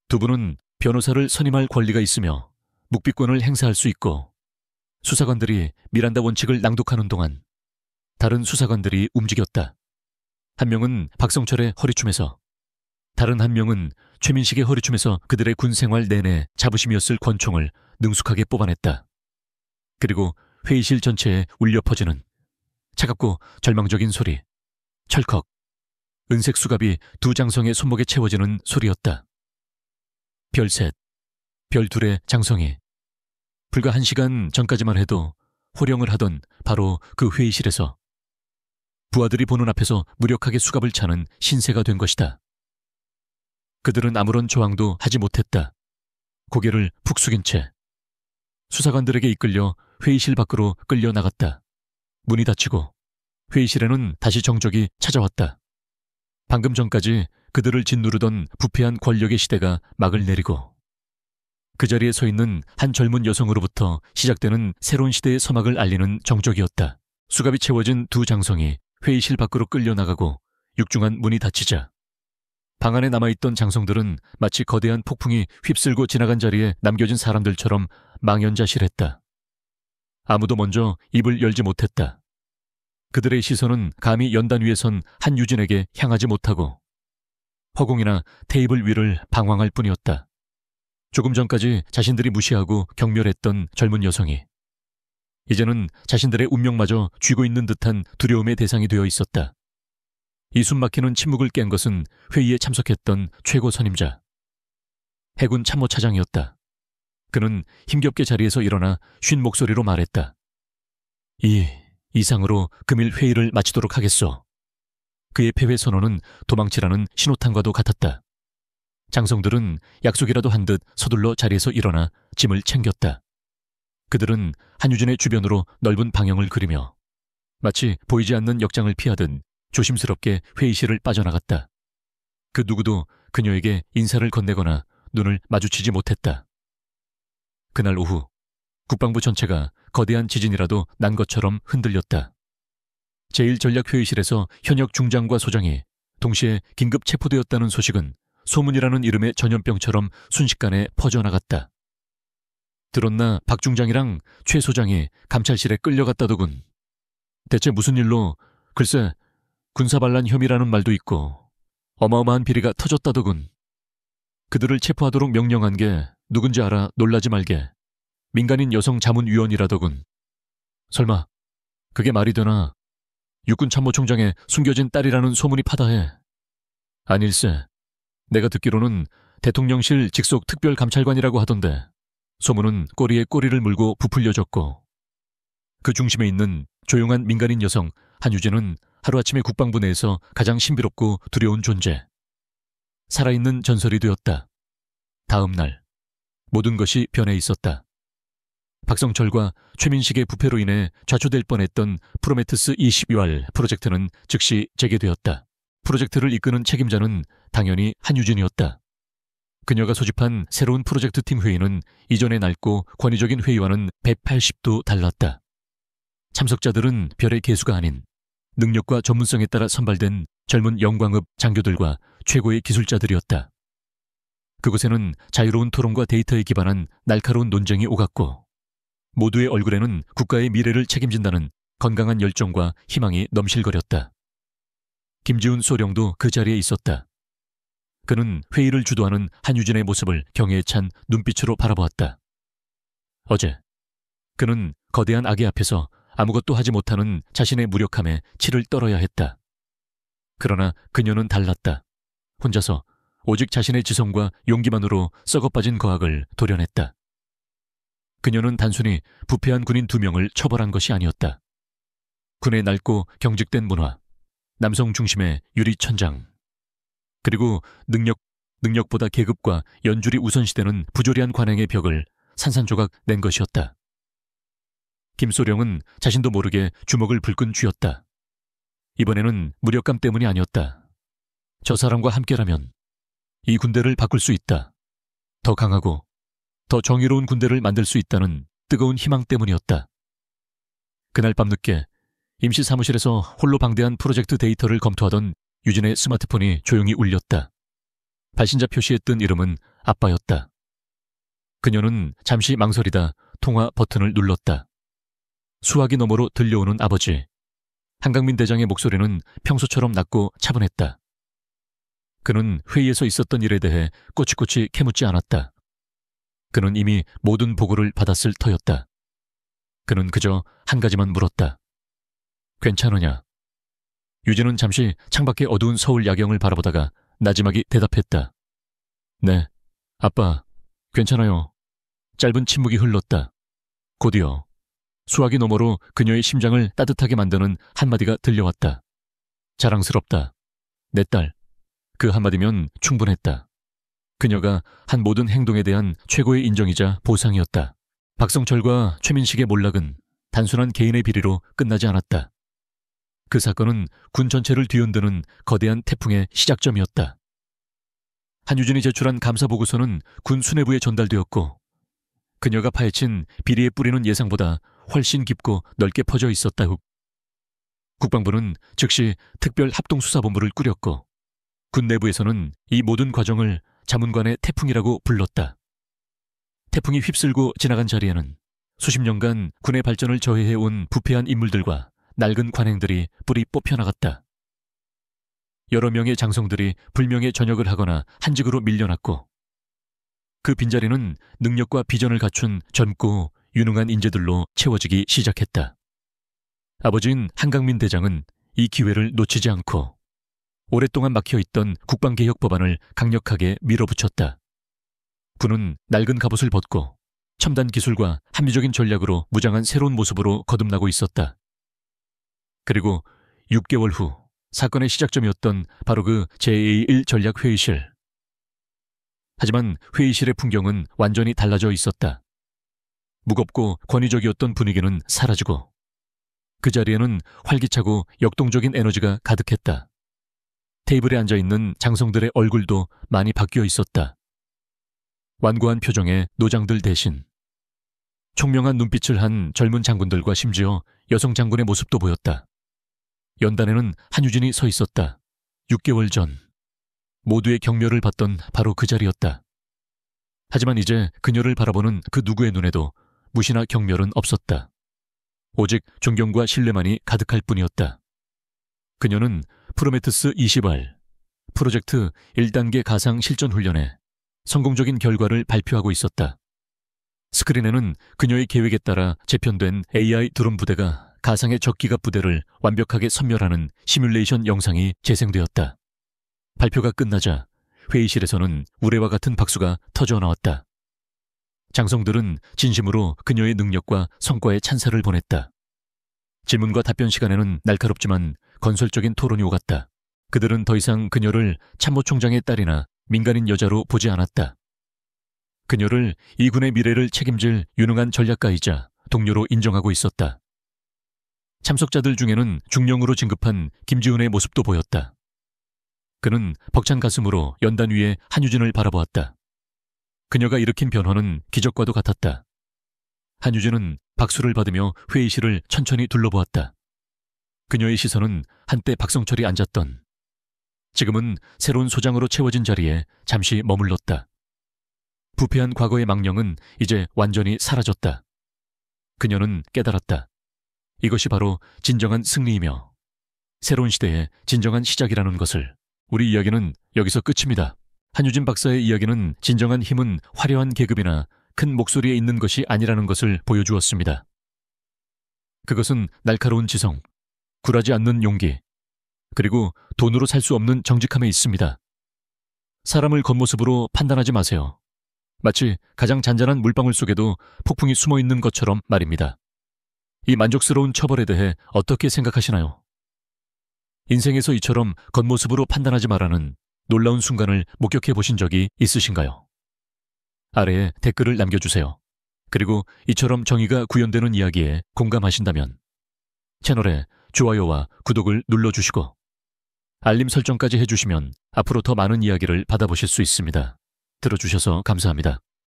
두 분은 변호사를 선임할 권리가 있으며 묵비권을 행사할 수 있고 수사관들이 미란다 원칙을 낭독하는 동안 다른 수사관들이 움직였다. 한 명은 박성철의 허리춤에서, 다른 한 명은 최민식의 허리춤에서 그들의 군 생활 내내 자부심이었을 권총을 능숙하게 뽑아냈다. 그리고 회의실 전체에 울려 퍼지는 차갑고 절망적인 소리, 철컥, 은색 수갑이 두 장성의 손목에 채워지는 소리였다. 별셋, 별둘의 장성이 불과 1시간 전까지만 해도 호령을 하던 바로 그 회의실에서 부하들이 보는 앞에서 무력하게 수갑을 차는 신세가 된 것이다. 그들은 아무런 저항도 하지 못했다. 고개를 푹 숙인 채 수사관들에게 이끌려 회의실 밖으로 끌려 나갔다. 문이 닫히고 회의실에는 다시 정적이 찾아왔다. 방금 전까지 그들을 짓누르던 부패한 권력의 시대가 막을 내리고 그 자리에 서 있는 한 젊은 여성으로부터 시작되는 새로운 시대의 서막을 알리는 정적이었다. 수갑이 채워진 두 장성이 회의실 밖으로 끌려나가고 육중한 문이 닫히자 방 안에 남아있던 장성들은 마치 거대한 폭풍이 휩쓸고 지나간 자리에 남겨진 사람들처럼 망연자실했다. 아무도 먼저 입을 열지 못했다. 그들의 시선은 감히 연단 위에 선 한유진에게 향하지 못하고 허공이나 테이블 위를 방황할 뿐이었다. 조금 전까지 자신들이 무시하고 경멸했던 젊은 여성이 이제는 자신들의 운명마저 쥐고 있는 듯한 두려움의 대상이 되어 있었다. 이 숨막히는 침묵을 깬 것은 회의에 참석했던 최고 선임자, 해군 참모차장이었다. 그는 힘겹게 자리에서 일어나 쉰 목소리로 말했다. 이상으로 금일 회의를 마치도록 하겠소. 그의 패회 선언은 도망치라는 신호탄과도 같았다. 장성들은 약속이라도 한 듯 서둘러 자리에서 일어나 짐을 챙겼다. 그들은 한유진의 주변으로 넓은 방향을 그리며 마치 보이지 않는 역장을 피하듯 조심스럽게 회의실을 빠져나갔다. 그 누구도 그녀에게 인사를 건네거나 눈을 마주치지 못했다. 그날 오후 국방부 전체가 거대한 지진이라도 난 것처럼 흔들렸다. 제1전략회의실에서 현역 중장과 소장이 동시에 긴급 체포되었다는 소식은 소문이라는 이름의 전염병처럼 순식간에 퍼져나갔다. 들었나 박 중장이랑 최 소장이 감찰실에 끌려갔다더군. 대체 무슨 일로? 글쎄 군사반란 혐의라는 말도 있고 어마어마한 비리가 터졌다더군. 그들을 체포하도록 명령한 게 누군지 알아 놀라지 말게. 민간인 여성 자문위원이라더군. 설마 그게 말이 되나? 육군 참모총장의 숨겨진 딸이라는 소문이 파다해. 아닐세. 내가 듣기로는 대통령실 직속 특별감찰관이라고 하던데 소문은 꼬리에 꼬리를 물고 부풀려졌고 그 중심에 있는 조용한 민간인 여성 한유진은 하루아침에 국방부 내에서 가장 신비롭고 두려운 존재. 살아있는 전설이 되었다. 다음 날 모든 것이 변해 있었다. 박성철과 최민식의 부패로 인해 좌초될 뻔했던 프로메테스 22왈 프로젝트는 즉시 재개되었다. 프로젝트를 이끄는 책임자는 당연히 한유진이었다. 그녀가 소집한 새로운 프로젝트 팀 회의는 이전의 낡고 권위적인 회의와는 180도 달랐다. 참석자들은 별의 개수가 아닌 능력과 전문성에 따라 선발된 젊은 영광읍 장교들과 최고의 기술자들이었다. 그곳에는 자유로운 토론과 데이터에 기반한 날카로운 논쟁이 오갔고 모두의 얼굴에는 국가의 미래를 책임진다는 건강한 열정과 희망이 넘실거렸다. 김지훈 소령도 그 자리에 있었다. 그는 회의를 주도하는 한유진의 모습을 경애에 찬 눈빛으로 바라보았다. 어제 그는 거대한 악의 앞에서 아무것도 하지 못하는 자신의 무력함에 치를 떨어야 했다. 그러나 그녀는 달랐다. 혼자서 오직 자신의 지성과 용기만으로 썩어빠진 거학을 도려냈다. 그녀는 단순히 부패한 군인 2명을 처벌한 것이 아니었다. 군의 낡고 경직된 문화, 남성 중심의 유리 천장, 그리고 능력보다 계급과 연줄이 우선시되는 부조리한 관행의 벽을 산산조각 낸 것이었다. 김소령은 자신도 모르게 주먹을 불끈 쥐었다. 이번에는 무력감 때문이 아니었다. 저 사람과 함께라면 이 군대를 바꿀 수 있다. 더 강하고 더 정의로운 군대를 만들 수 있다는 뜨거운 희망 때문이었다. 그날 밤늦게 임시 사무실에서 홀로 방대한 프로젝트 데이터를 검토하던 유진의 스마트폰이 조용히 울렸다. 발신자 표시에 뜬 이름은 아빠였다. 그녀는 잠시 망설이다 통화 버튼을 눌렀다. 수화기 너머로 들려오는 아버지. 한강민 대장의 목소리는 평소처럼 낮고 차분했다. 그는 회의에서 있었던 일에 대해 꼬치꼬치 캐묻지 않았다. 그는 이미 모든 보고를 받았을 터였다. 그는 그저 한 가지만 물었다. 괜찮으냐? 유진은 잠시 창밖의 어두운 서울 야경을 바라보다가 나지막이 대답했다. 네, 아빠, 괜찮아요. 짧은 침묵이 흘렀다. 곧이어 수화기 너머로 그녀의 심장을 따뜻하게 만드는 한마디가 들려왔다. 자랑스럽다. 내 딸. 그 한마디면 충분했다. 그녀가 한 모든 행동에 대한 최고의 인정이자 보상이었다. 박성철과 최민식의 몰락은 단순한 개인의 비리로 끝나지 않았다. 그 사건은 군 전체를 뒤흔드는 거대한 태풍의 시작점이었다. 한유진이 제출한 감사보고서는 군 수뇌부에 전달되었고 그녀가 파헤친 비리의 뿌리는 예상보다 훨씬 깊고 넓게 퍼져 있었다. 국방부는 즉시 특별합동수사본부를 꾸렸고 군 내부에서는 이 모든 과정을 자문관의 태풍이라고 불렀다. 태풍이 휩쓸고 지나간 자리에는 수십 년간 군의 발전을 저해해온 부패한 인물들과 낡은 관행들이 뿌리 뽑혀나갔다. 여러 명의 장성들이 불명예 전역을 하거나 한직으로 밀려났고 그 빈자리는 능력과 비전을 갖춘 젊고 유능한 인재들로 채워지기 시작했다. 아버지인 한강민 대장은 이 기회를 놓치지 않고 오랫동안 막혀있던 국방개혁 법안을 강력하게 밀어붙였다. 군은 낡은 갑옷을 벗고 첨단 기술과 합리적인 전략으로 무장한 새로운 모습으로 거듭나고 있었다. 그리고 6개월 후 사건의 시작점이었던 바로 그 제1 전략회의실. 하지만 회의실의 풍경은 완전히 달라져 있었다. 무겁고 권위적이었던 분위기는 사라지고 그 자리에는 활기차고 역동적인 에너지가 가득했다. 테이블에 앉아있는 장성들의 얼굴도 많이 바뀌어 있었다. 완고한 표정의 노장들 대신 총명한 눈빛을 한 젊은 장군들과 심지어 여성 장군의 모습도 보였다. 연단에는 한유진이 서 있었다. 6개월 전 모두의 경멸을 받던 바로 그 자리였다. 하지만 이제 그녀를 바라보는 그 누구의 눈에도 무시나 경멸은 없었다. 오직 존경과 신뢰만이 가득할 뿐이었다. 그녀는 프로메테우스 20알 프로젝트 1단계 가상 실전 훈련에 성공적인 결과를 발표하고 있었다. 스크린에는 그녀의 계획에 따라 재편된 AI 드론 부대가 가상의 적기갑 부대를 완벽하게 섬멸하는 시뮬레이션 영상이 재생되었다. 발표가 끝나자 회의실에서는 우레와 같은 박수가 터져나왔다. 장성들은 진심으로 그녀의 능력과 성과에 찬사를 보냈다. 질문과 답변 시간에는 날카롭지만 건설적인 토론이 오갔다. 그들은 더 이상 그녀를 참모총장의 딸이나 민간인 여자로 보지 않았다. 그녀를 이 군의 미래를 책임질 유능한 전략가이자 동료로 인정하고 있었다. 참석자들 중에는 중령으로 진급한 김지훈의 모습도 보였다. 그는 벅찬 가슴으로 연단 위에 한유진을 바라보았다. 그녀가 일으킨 변화는 기적과도 같았다. 한유진은 박수를 받으며 회의실을 천천히 둘러보았다. 그녀의 시선은 한때 박성철이 앉았던, 지금은 새로운 소장으로 채워진 자리에 잠시 머물렀다. 부패한 과거의 망령은 이제 완전히 사라졌다. 그녀는 깨달았다. 이것이 바로 진정한 승리이며 새로운 시대의 진정한 시작이라는 것을. 우리 이야기는 여기서 끝입니다. 한유진 박사의 이야기는 진정한 힘은 화려한 계급이나 큰 목소리에 있는 것이 아니라는 것을 보여주었습니다. 그것은 날카로운 지성, 굴하지 않는 용기, 그리고 돈으로 살 수 없는 정직함에 있습니다. 사람을 겉모습으로 판단하지 마세요. 마치 가장 잔잔한 물방울 속에도 폭풍이 숨어 있는 것처럼 말입니다. 이 만족스러운 처벌에 대해 어떻게 생각하시나요? 인생에서 이처럼 겉모습으로 판단하지 말라는 놀라운 순간을 목격해 보신 적이 있으신가요? 아래에 댓글을 남겨주세요. 그리고 이처럼 정의가 구현되는 이야기에 공감하신다면 채널에 좋아요와 구독을 눌러주시고 알림 설정까지 해주시면 앞으로 더 많은 이야기를 받아보실 수 있습니다. 들어주셔서 감사합니다.